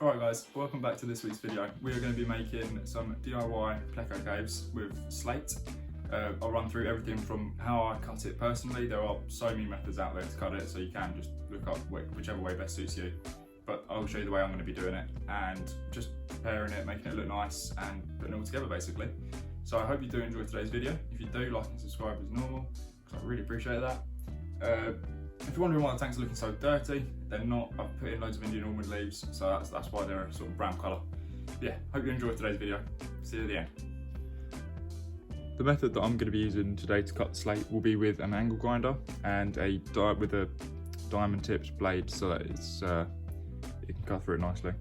Alright guys, welcome back to this week's video. We are going to be making some DIY PLECO caves with slate. I'll run through everything from how I cut it personally. There are so many methods out there to cut it, so you can just look up whichever way best suits you. But I'll show you the way I'm going to be doing it and just preparing it, making it look nice and putting it all together basically. So I hope you do enjoy today's video. If you do, like and subscribe as normal, because I really appreciate that. If you're wondering why the tanks are looking so dirty, they're not. I've put in loads of Indian almond leaves, so that's why they're a sort of brown colour. Yeah, hope you enjoyed today's video. See you at the end. The method that I'm going to be using today to cut the slate will be with an angle grinder and with a diamond tipped blade, so that it can cut through it nicely.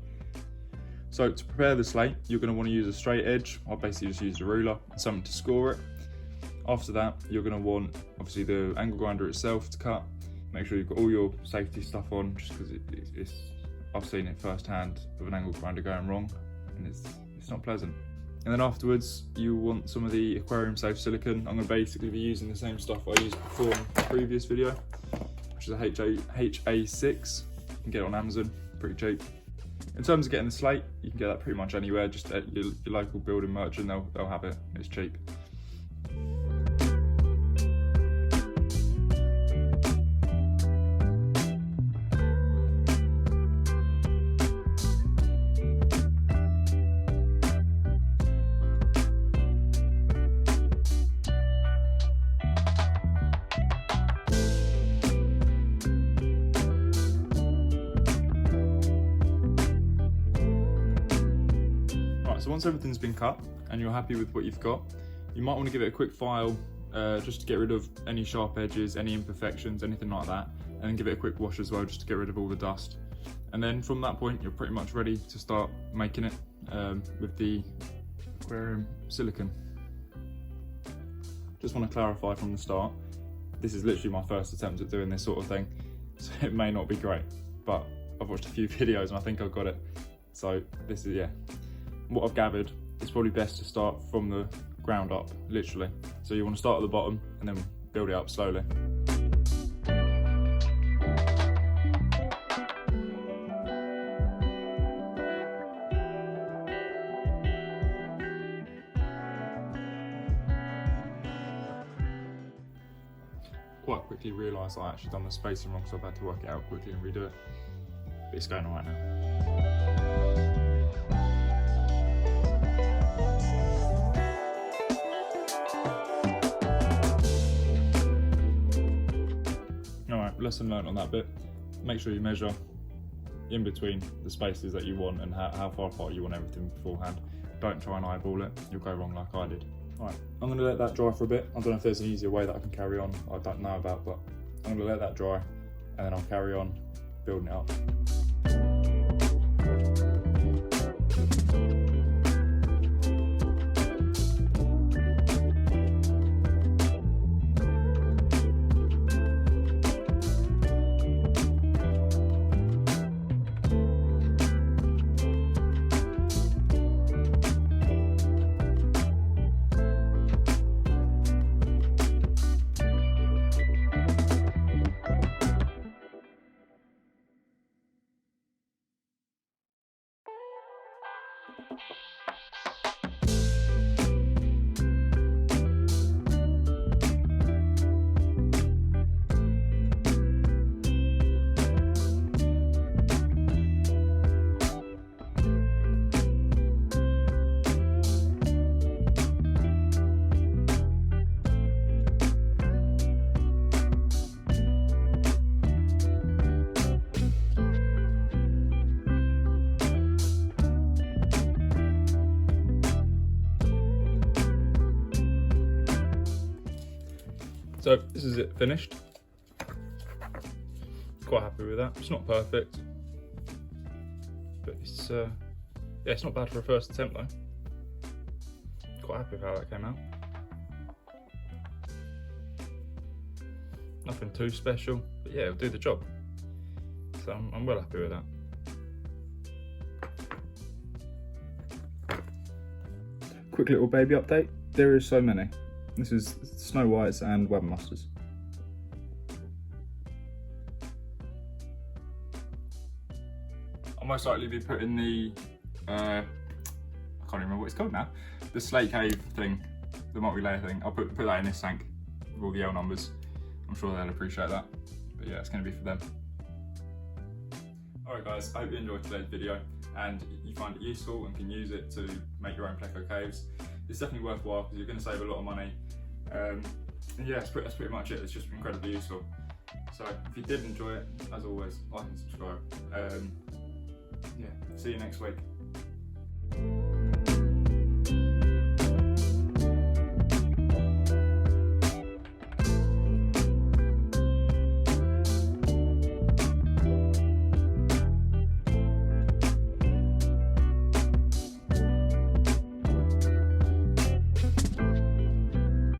So to prepare the slate, you're going to want to use a straight edge. I'll basically just use a ruler and something to score it. After that, you're going to want obviously the angle grinder itself to cut. Make sure you've got all your safety stuff on, just because I've seen it firsthand with an angle grinder going wrong, and it's not pleasant. And then afterwards, you want some of the aquarium safe silicone. I'm going to basically be using the same stuff I used before in the previous video, which is a HA6. You can get it on Amazon, pretty cheap. In terms of getting the slate, you can get that pretty much anywhere, just at your local building merchant, they'll have it, it's cheap. So once everything's been cut and you're happy with what you've got, you might want to give it a quick file just to get rid of any sharp edges, any imperfections, anything like that, and then give it a quick wash as well just to get rid of all the dust. And then from that point, you're pretty much ready to start making it with the aquarium silicone. Just want to clarify from the start, this is literally my first attempt at doing this sort of thing, so it may not be great, but I've watched a few videos and I think I've got it. So this is, yeah. What I've gathered, it's probably best to start from the ground up, literally. So you want to start at the bottom and then build it up slowly. Quite quickly realised I actually done the spacing wrong, so I've had to work it out quickly and redo it. But it's going alright now. Lesson learned on that bit. Make sure you measure in between the spaces that you want and how far apart you want everything beforehand. Don't try and eyeball it, you'll go wrong like I did. Alright, I'm going to let that dry for a bit. I don't know if there's an easier way that I can carry on, I don't know about, but I'm going to let that dry and then I'll carry on building it up. So this is it finished. Quite happy with that. It's not perfect, but it's yeah, it's not bad for a first attempt though. Quite happy with how that came out. Nothing too special, but yeah, it'll do the job. So I'm well happy with that. Quick little baby update. There is so many. This is Snow Whites and Web Musters. I'm most likely be putting the, I can't remember what it's called now, the slate cave thing, the multi-layer thing. I'll put that in this tank with all the L numbers. I'm sure they'll appreciate that. But yeah, it's going to be for them. Alright guys, I hope you enjoyed today's video and you find it useful and can use it to make your own PLECO caves. It's definitely worthwhile because you're going to save a lot of money. And yeah, that's pretty much it. It's just incredibly useful. So if you did enjoy it, as always, like and subscribe. Yeah, see you next week.